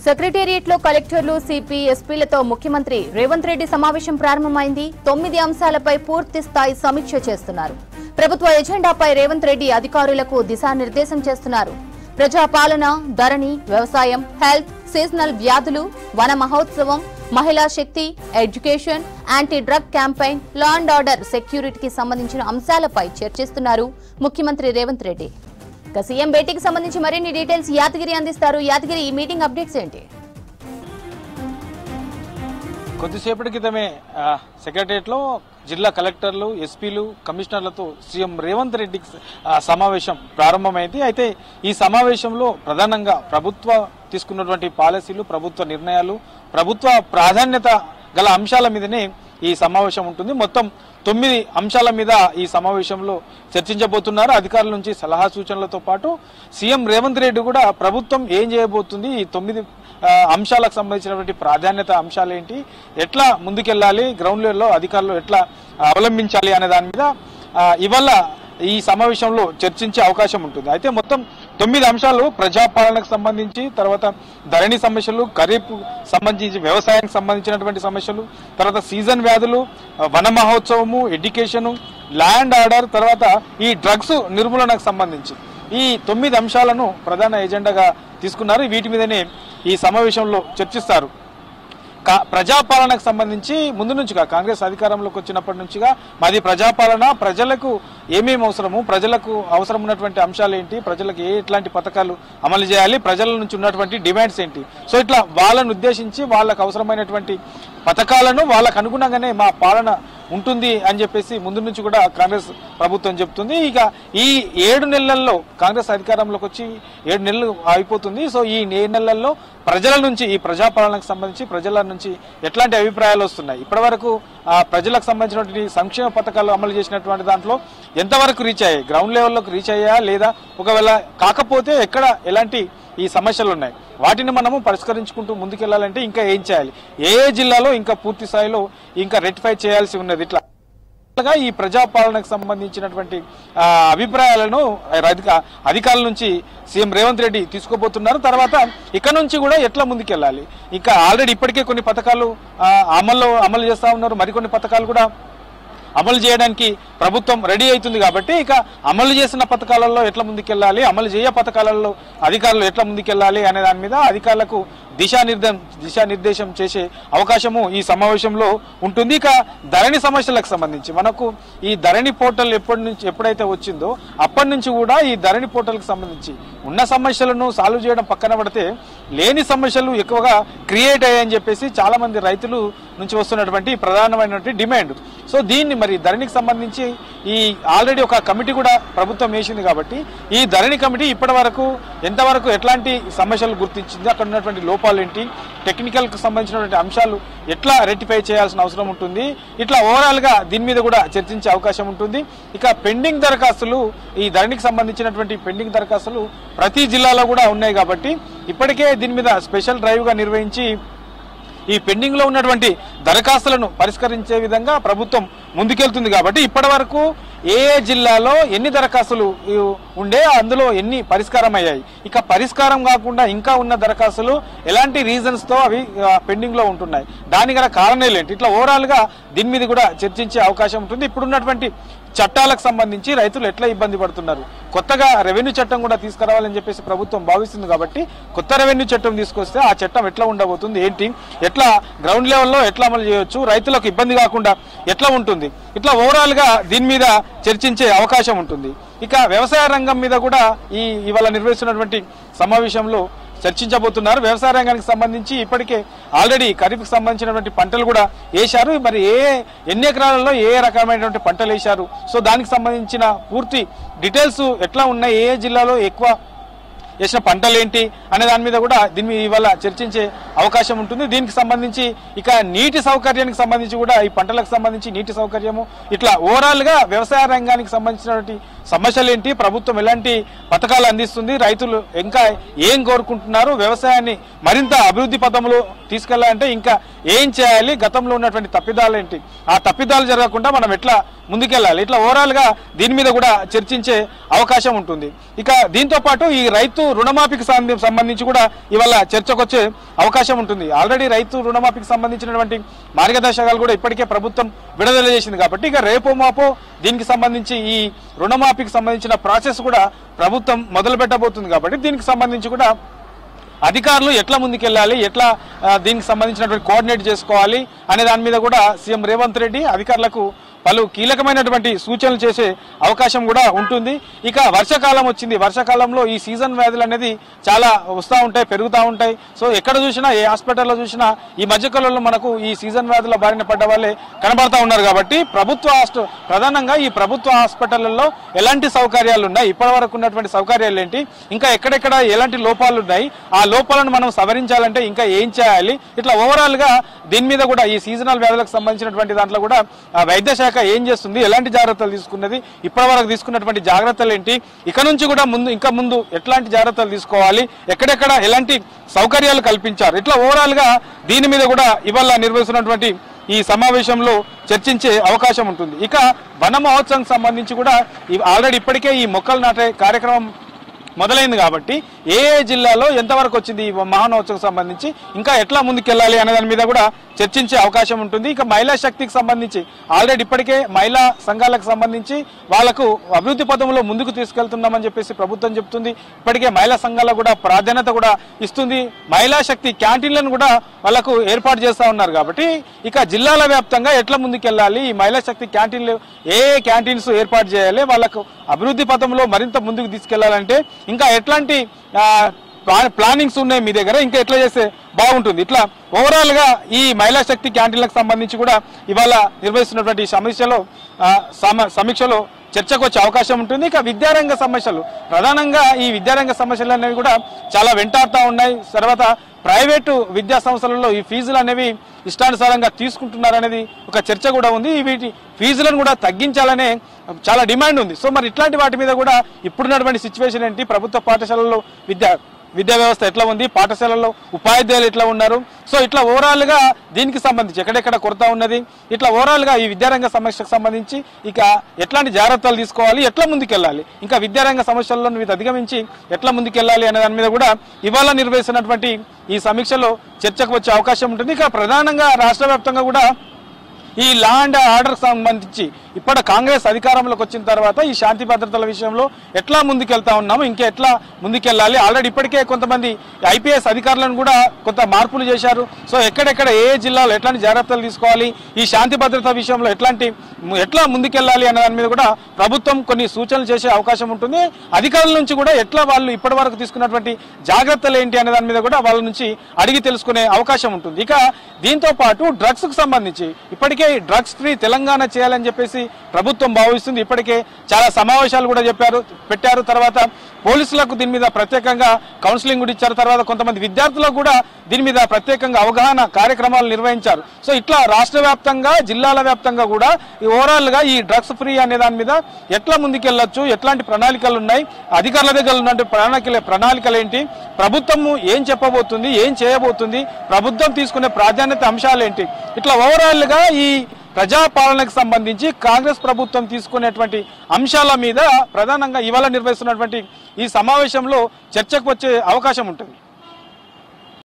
Secretariat లో కలెక్టర్లు CP ఎస్పీలతో ముఖ్యమంత్రి రేవంత్ రెడ్డి సమావేశం ప్రారంభమైంది. 9 అంశాలపై పూర్తి స్థాయి సమీక్ష చేస్తున్నారు. ప్రభుత్వ ఎజెండాపై రేవంత్ రెడ్డి అధికారులకు దిశానిర్దేశం చేస్తున్నారు. ప్రజాపాలన, ధరణి, వ్యవసాయం, హెల్త్, సీజనల్ వ్యాధులు, వన మహోత్సవం, మహిళా శక్తి, education, anti drug campaign, law and order, సెక్యూరిటీకి సంబంధించిన అంశాలపై చర్చిస్తున్నారు ముఖ్యమంత్రి రేవంత్ రెడ్డి. సీఎం భేటీకి సంబంధించి మరిన్ని డీటెయిల్స్ యాదగిరి అందిస్తారు. యాదగిరి, ఈ మీటింగ్ అప్డేట్స్ ఏంటి? కొద్దిసేపటి క్రితమే సెక్రటరియట్ లో జిల్లా కలెక్టర్లు, ఎస్పీలు, కమిషనర్లతో సీఎం రేవంత్ రెడ్డి సమావేశం ప్రారంభమైంది. అయితే ఈ సమావేశంలో ప్రధానంగా ప్రభుత్వ తీసుకున్నటువంటి పాలసీలు, ప్రభుత్వ నిర్ణయాలు, ప్రభుత్వ ప్రాధాన్యత గల అంశాల మీదనే ఈ సమావేశం ఉంటుంది. మొత్తం 9 అంశాల మీద ఈ సమావేశంలో చర్చించబోతున్నారు. అధికారుల నుంచి సలహా సూచనలతో పాటు సీఎం రేవంత్ రెడ్డి కూడా ప్రభుత్వం ఏం చేయబోతుంది, ఈ 9 అంశాలకు సంబంధించినటువంటి ప్రాధాన్యత అంశాలు ఏంటి, ఎట్లా ముందుకెళ్లాలి, గ్రౌండ్ లెవెల్లో అధికారులు ఎట్లా అవలంబించాలి అనే దాని మీద ఇవాళ ఈ సమావేశంలో చర్చించే అవకాశం ఉంటుంది. అయితే మొత్తం 9 అంశాలు ప్రజాపాలనకు సంబంధించి, తర్వాత ధరణి సమస్యలు, ఖరీఫ్ సంబంధించి వ్యవసాయానికి సంబంధించినటువంటి సమస్యలు, తర్వాత సీజన్ వ్యాధులు, వన మహోత్సవము, ఎడ్యుకేషను, ల్యాండ్ ఆర్డర్, తర్వాత ఈ డ్రగ్స్ నిర్మూలనకు సంబంధించి ఈ 9 అంశాలను ప్రధాన ఎజెండాగా తీసుకున్నారు. వీటి మీదనే ఈ సమావేశంలో చర్చిస్తారు. ప్రజాపాలనకు సంబంధించి ముందు నుంచిగా కాంగ్రెస్ అధికారంలోకి వచ్చినప్పటి నుంచిగా మాది ప్రజాపాలన, ప్రజలకు ఏమేమి అవసరము, ప్రజలకు అవసరం ఉన్నటువంటి అంశాలు ఏంటి, ప్రజలకు ఎట్లాంటి పథకాలు అమలు చేయాలి, ప్రజల నుంచి ఉన్నటువంటి డిమాండ్స్ ఏంటి, సో ఇట్లా వాళ్ళను ఉద్దేశించి వాళ్ళకు అవసరమైనటువంటి పథకాలను వాళ్ళకు అనుగుణంగానే మా పాలన ఉంటుంది అని చెప్పేసి ముందు నుంచి కూడా కాంగ్రెస్ ప్రభుత్వం చెప్తుంది. ఇక ఈ 7 నెలల్లో కాంగ్రెస్ అధికారంలోకి వచ్చి 7 నెలలు అయిపోతుంది. సో ఈ 7 నెలల్లో ప్రజల నుంచి, ఈ ప్రజాపాలనకు సంబంధించి ప్రజల నుంచి ఎట్లాంటి అభిప్రాయాలు వస్తున్నాయి, ఇప్పటివరకు ప్రజలకు సంబంధించినటువంటి సంక్షేమ పథకాలు అమలు చేసినటువంటి దాంట్లో ఎంతవరకు రీచ్ అయ్యాయి, గ్రౌండ్ లెవెల్లోకి రీచ్ అయ్యాయా లేదా, ఒకవేళ కాకపోతే ఎక్కడ ఎలాంటి ఈ సమస్యలు ఉన్నాయి, వాటిని మనము పరిష్కరించుకుంటూ ముందుకెళ్లాలంటే ఇంకా ఏం చేయాలి, ఏ జిల్లాలో ఇంకా పూర్తి స్థాయిలో ఇంకా రెక్టిఫై చేయాల్సి ఉన్నది, ఇట్లా ఈ ప్రజాపాలనకు సంబంధించినటువంటి అభిప్రాయాలను అధికారుల నుంచి సీఎం రేవంత్ రెడ్డి తీసుకోబోతున్నారు. తర్వాత ఇక్కడ నుంచి కూడా ఎట్లా ముందుకెళ్లాలి, ఇంకా ఆల్రెడీ ఇప్పటికే కొన్ని పథకాలు అమలు చేస్తా ఉన్నారు, మరికొన్ని పథకాలు కూడా అమలు చేయడానికి ప్రభుత్వం రెడీ అవుతుంది. కాబట్టి ఇక అమలు చేసిన పథకాలలో ఎట్లా ముందుకెళ్లాలి, అమలు చేయ పథకాలలో అధికారులు ఎట్లా ముందుకెళ్లాలి అనే దాని మీద అధికారులకు దిశానిర్దేశం చేసే అవకాశము ఈ సమావేశంలో ఉంటుంది. ఇక ధరణి సమస్యలకు సంబంధించి మనకు ఈ ధరణి పోర్టల్ ఎప్పుడైతే వచ్చిందో అప్పటి నుంచి కూడా ఈ ధరణి పోర్టల్కి సంబంధించి ఉన్న సమస్యలను సాల్వ్ చేయడం పక్కన పడితే లేని సమస్యలు ఎక్కువగా క్రియేట్ అయ్యాయని చెప్పేసి చాలా మంది రైతులు నుంచి వస్తున్నటువంటి ప్రధానమైనటువంటి డిమాండ్. సో దీన్ని మరి ధరణికి సంబంధించి ఈ ఆల్రెడీ ఒక కమిటీ కూడా ప్రభుత్వం వేసింది. కాబట్టి ఈ ధరణి కమిటీ ఇప్పటి వరకు ఎంతవరకు ఎట్లాంటి సమస్యలు గుర్తించింది, అక్కడ ఉన్నటువంటి లోపాలు ఏంటి, టెక్నికల్ కు సంబంధించినటువంటి అంశాలు ఎట్లా రెక్టిఫై చేయాల్సిన అవసరం ఉంటుంది, ఇట్లా ఓవరాల్ గా దీని మీద కూడా చర్చించే అవకాశం ఉంటుంది. ఇక పెండింగ్ దరఖాస్తులు, ఈ ధరణికి సంబంధించినటువంటి పెండింగ్ దరఖాస్తులు ప్రతి జిల్లాలో కూడా ఉన్నాయి. కాబట్టి ఇప్పటికే దీని మీద స్పెషల్ డ్రైవ్ గా నిర్వహించి ఈ పెండింగ్ లో ఉన్నటువంటి దరఖాస్తులను పరిష్కరించే విధంగా ప్రభుత్వం ముందుకెళ్తుంది. కాబట్టి ఇప్పటి వరకు ఏ జిల్లాలో ఎన్ని దరఖాస్తులు ఉండే, అందులో ఎన్ని పరిష్కారం అయ్యాయి, ఇక పరిష్కారం కాకుండా ఇంకా ఉన్న దరఖాస్తులు ఎలాంటి రీజన్స్ తో అవి పెండింగ్ లో ఉంటున్నాయి, దానికి గల కారణాలు ఏంటి, ఇట్లా ఓవరాల్ గా దీని మీద కూడా చర్చించే అవకాశం ఉంటుంది. ఇప్పుడున్నటువంటి చట్టాలకు సంబంధించి రైతులు ఎట్లా ఇబ్బంది పడుతున్నారు, కొత్తగా రెవెన్యూ చట్టం కూడా తీసుకురావాలని చెప్పేసి ప్రభుత్వం భావిస్తుంది. కాబట్టి కొత్త రెవెన్యూ చట్టం తీసుకొస్తే ఆ చట్టం ఎట్లా ఉండబోతుంది, ఏంటి, ఎట్లా గ్రౌండ్ లెవెల్లో ఎట్లా అమలు చేయవచ్చు, రైతులకు ఇబ్బంది కాకుండా ఎట్లా ఉంటుంది, ఇట్లా ఓవరాల్ గా దీని మీద చర్చించే అవకాశం ఉంటుంది. ఇక వ్యవసాయ రంగం మీద కూడా ఇవాళ నిర్వహిస్తున్నటువంటి సమావేశంలో చర్చించబోతున్నారు. వ్యవసాయ రంగానికి సంబంధించి ఇప్పటికే ఆల్రెడీ ఖరీఫ్కి సంబంధించినటువంటి పంటలు కూడా వేశారు. మరి ఎన్ని ఎకరాలలో ఏ రకమైనటువంటి పంటలు వేశారు, సో దానికి సంబంధించిన పూర్తి డీటెయిల్స్ ఎట్లా ఉన్నాయి, ఏ జిల్లాలో ఎక్కువ వేసిన పంటలు ఏంటి అనే దాని మీద కూడా దీన్ని ఇవాళ చర్చించే అవకాశం ఉంటుంది. దీనికి సంబంధించి ఇక నీటి సౌకర్యానికి సంబంధించి కూడా, ఈ పంటలకు సంబంధించి నీటి సౌకర్యము, ఇట్లా ఓవరాల్ గా వ్యవసాయ రంగానికి సంబంధించినటువంటి సమస్యలు ఏంటి, ప్రభుత్వం ఎలాంటి పథకాలు అందిస్తుంది, రైతులు ఇంకా ఏం కోరుకుంటున్నారు, వ్యవసాయాన్ని మరింత అభివృద్ధి పథంలో తీసుకెళ్లాలంటే ఇంకా ఏం చేయాలి, గతంలో ఉన్నటువంటి తప్పిదాలు ఏంటి, ఆ తప్పిదాలు జరగకుండా మనం ఎట్లా ముందుకెళ్ళాలి, ఇట్లా ఓవరాల్ గా దీని మీద కూడా చర్చించే అవకాశం ఉంటుంది. ఇక దీంతో పాటు ఈ రైతు రుణమాఫీకి సంబంధించి కూడా ఇవాళ చర్చకు వచ్చే అవకాశం ఉంటుంది. ఆల్రెడీ రైతు రుణమాఫీకి సంబంధించినటువంటి మార్గదర్శకాలు కూడా ఇప్పటికే ప్రభుత్వం విడుదల చేసింది కాబట్టి ఇక రేపో మాపో దీనికి సంబంధించి ఈ రుణమాఫీకి సంబంధించిన ప్రాసెస్ కూడా ప్రభుత్వం మొదలు పెట్టబోతుంది కాబట్టి దీనికి సంబంధించి కూడా అధికారులు ఎట్లా ముందుకెళ్ళాలి, ఎట్లా దీనికి సంబంధించినటువంటి కోఆర్డినేట్ చేసుకోవాలి అనే దాని మీద కూడా సీఎం రేవంత్ రెడ్డి అధికారులకు పలు కీలకమైనటువంటి సూచనలు చేసే అవకాశం కూడా ఉంటుంది. ఇక వర్షాకాలం వచ్చింది, వర్షాకాలంలో ఈ సీజన్ వ్యాధులు అనేది చాలా వస్తూ ఉంటాయి, పెరుగుతూ ఉంటాయి. సో ఎక్కడ చూసినా, ఏ హాస్పిటల్లో చూసినా ఈ మధ్యకాలంలో మనకు ఈ సీజన్ వ్యాధుల బారిన పడ్డ వాళ్ళే కనబడతా ఉన్నారు. కాబట్టి ప్రధానంగా ఈ ప్రభుత్వ హాస్పిటళ్లలో ఎలాంటి సౌకర్యాలు ఉన్నాయి, ఇప్పటి వరకు ఉన్నటువంటి సౌకర్యాలు ఏంటి, ఇంకా ఎక్కడెక్కడ ఎలాంటి లోపాలు ఉన్నాయి, ఆ లోపాలను మనం సవరించాలంటే ఇంకా ఏం చేయాలి, ఇట్లా ఓవరాల్ గా దీని మీద కూడా ఈ సీజనల్ వ్యాధులకు సంబంధించినటువంటి దాంట్లో కూడా వైద్య శాఖ ఏం చేస్తుంది, ఎలాంటి జాగ్రత్తలు తీసుకున్నది, ఇప్పటి వరకు తీసుకున్నటువంటి జాగ్రత్తలు ఏంటి, ఇక నుంచి కూడా ముందు ఎట్లాంటి జాగ్రత్తలు తీసుకోవాలి, ఎక్కడెక్కడ ఎలాంటి సౌకర్యాలు కల్పించారు, ఇట్లా ఓవరాల్ గా దీని మీద కూడా ఇవాళ నిర్వహిస్తున్నటువంటి ఈ సమావేశంలో చర్చించే అవకాశం ఉంటుంది. ఇక వన మహోత్సవం సంబంధించి కూడా ఆల్రెడీ ఇప్పటికే ఈ మొక్కలు నాటే కార్యక్రమం మొదలైంది కాబట్టి ఏ జిల్లాలో ఎంతవరకు వచ్చింది ఈ మహానోత్సవం సంబంధించి, ఇంకా ఎట్లా ముందుకెళ్ళాలి అనే దాని మీద కూడా చర్చించే అవకాశం ఉంటుంది. ఇక మహిళా శక్తికి సంబంధించి ఆల్రెడీ ఇప్పటికే మహిళా సంఘాలకు సంబంధించి వాళ్లకు అభివృద్ధి పథంలో ముందుకు తీసుకెళ్తున్నామని చెప్పేసి ప్రభుత్వం చెప్తుంది. ఇప్పటికే మహిళా సంఘాలకు కూడా ప్రాధాన్యత కూడా ఇస్తుంది. మహిళా శక్తి క్యాంటీన్లను కూడా వాళ్లకు ఏర్పాటు చేస్తా ఉన్నారు. కాబట్టి ఇక జిల్లాల వ్యాప్తంగా ఎట్లా ముందుకెళ్ళాలి, ఈ మహిళా శక్తి క్యాంటీన్లు ఏ క్యాంటీన్స్ ఏర్పాటు చేయాలి, వాళ్లకు అభివృద్ధి పథంలో మరింత ముందుకు తీసుకెళ్లాలంటే ఇంకా ఎట్లాంటి ప్లానింగ్స్ ఉన్నాయి మీ దగ్గర, ఇంకా ఎట్లా చేస్తే బాగుంటుంది, ఇట్లా ఓవరాల్ గా ఈ మహిళా శక్తి క్యాంటీన్లకు సంబంధించి కూడా ఇవాళ నిర్వహిస్తున్నటువంటి సమీక్షలో చర్చకు వచ్చే అవకాశం ఉంటుంది. ఇక విద్యారంగ సమస్యలు, ప్రధానంగా ఈ విద్యారంగ సమస్యలు అనేవి కూడా చాలా వెంటాడుతూ ఉన్నాయి. తర్వాత ప్రైవేటు విద్యా సంస్థలలో ఈ ఫీజులు అనేవి ఇష్టానుసారంగా తీసుకుంటున్నారనేది ఒక చర్చ కూడా ఉంది. వీటి ఫీజులను కూడా తగ్గించాలనే చాలా డిమాండ్ ఉంది. సో మరి ఇట్లాంటి వాటి మీద కూడా ఇప్పుడున్నటువంటి సిచ్యువేషన్ ఏంటి, ప్రభుత్వ పాఠశాలల్లో విద్యా వ్యవస్థ ఎట్లా ఉంది, పాఠశాలల్లో ఉపాధ్యాయులు ఎట్లా ఉన్నారు, సో ఇట్లా ఓవరాల్ గా దీనికి సంబంధించి ఎక్కడెక్కడ కొరత ఉన్నది, ఇట్లా ఓవరాల్ గా ఈ విద్యారంగ సమస్యకు సంబంధించి ఇక ఎట్లాంటి జాగ్రత్తలు తీసుకోవాలి, ఎట్లా ముందుకెళ్ళాలి, ఇంకా విద్యారంగ సమస్యలను ఇది అధిగమించి ఎట్లా ముందుకెళ్ళాలి అనే దాని మీద కూడా ఇవాళ నిర్వహిస్తున్నటువంటి ఈ సమీక్షలో చర్చకు వచ్చే అవకాశం ఉంటుంది. ఇక ప్రధానంగా రాష్ట్ర వ్యాప్తంగా కూడా ఈ లా అండ్ ఆర్డర్ సంబంధించి ఇప్పుడు కాంగ్రెస్ అధికారంలోకి వచ్చిన తర్వాత ఈ శాంతి భద్రతల విషయంలో ఎట్లా ముందుకెళ్తా ఉన్నాము, ఇంకా ఎట్లా ముందుకెళ్ళాలి, ఆల్రెడీ ఇప్పటికే కొంతమంది ఐపీఎస్ అధికారులను కూడా కొంత మార్పులు చేశారు. సో ఎక్కడెక్కడ ఏ జిల్లాలో ఎట్లాంటి జాగ్రత్తలు తీసుకోవాలి, ఈ శాంతి భద్రత విషయంలో ఎట్లా ముందుకెళ్ళాలి అనే దాని మీద కూడా ప్రభుత్వం కొన్ని సూచనలు చేసే అవకాశం ఉంటుంది. అధికారుల నుంచి కూడా ఎట్లా వాళ్ళు ఇప్పటి వరకు తీసుకున్నటువంటి జాగ్రత్తలు ఏంటి అనే దాని మీద కూడా వాళ్ళ నుంచి అడిగి తెలుసుకునే అవకాశం ఉంటుంది. ఇక దీంతో పాటు డ్రగ్స్ కు సంబంధించి ఇప్పటికే డ్రగ్స్ ఫ్రీ తెలంగాణ చేయాలని చెప్పేసి ప్రభుత్వం భావిస్తుంది. ఇప్పటికే చాలా సమావేశాలు కూడా పెట్టారు. తర్వాత పోలీసులకు దీని మీద ప్రత్యేకంగా కౌన్సిలింగ్ కూడా ఇచ్చారు. తర్వాత కొంతమంది విద్యార్థులకు కూడా దీని మీద ప్రత్యేకంగా అవగాహన కార్యక్రమాలు నిర్వహించారు. సో ఇట్లా రాష్ట్ర వ్యాప్తంగా, జిల్లాల వ్యాప్తంగా కూడా ఓవరాల్ గా ఈ డ్రగ్స్ ఫ్రీ అనే దాని మీద ఎట్లా ముందుకెళ్లొచ్చు, ఎట్లాంటి ప్రణాళికలు ఉన్నాయి, అధికారుల దగ్గర ఉన్న ప్రణాళికలు ఏంటి, ప్రభుత్వం ఏం చెప్పబోతుంది, ఏం చేయబోతుంది, ప్రభుత్వం తీసుకునే ప్రాధాన్యత అంశాలు ఏంటి, ఇట్లా ఓవరాల్ గా ఈ ప్రజాపాలనకు సంబంధించి కాంగ్రెస్ ప్రభుత్వం తీసుకునేటువంటి అంశాల మీద ప్రధానంగా ఇవాళ నిర్వహిస్తున్నటువంటి ఈ సమావేశంలో చర్చకు వచ్చే అవకాశం ఉంటుంది.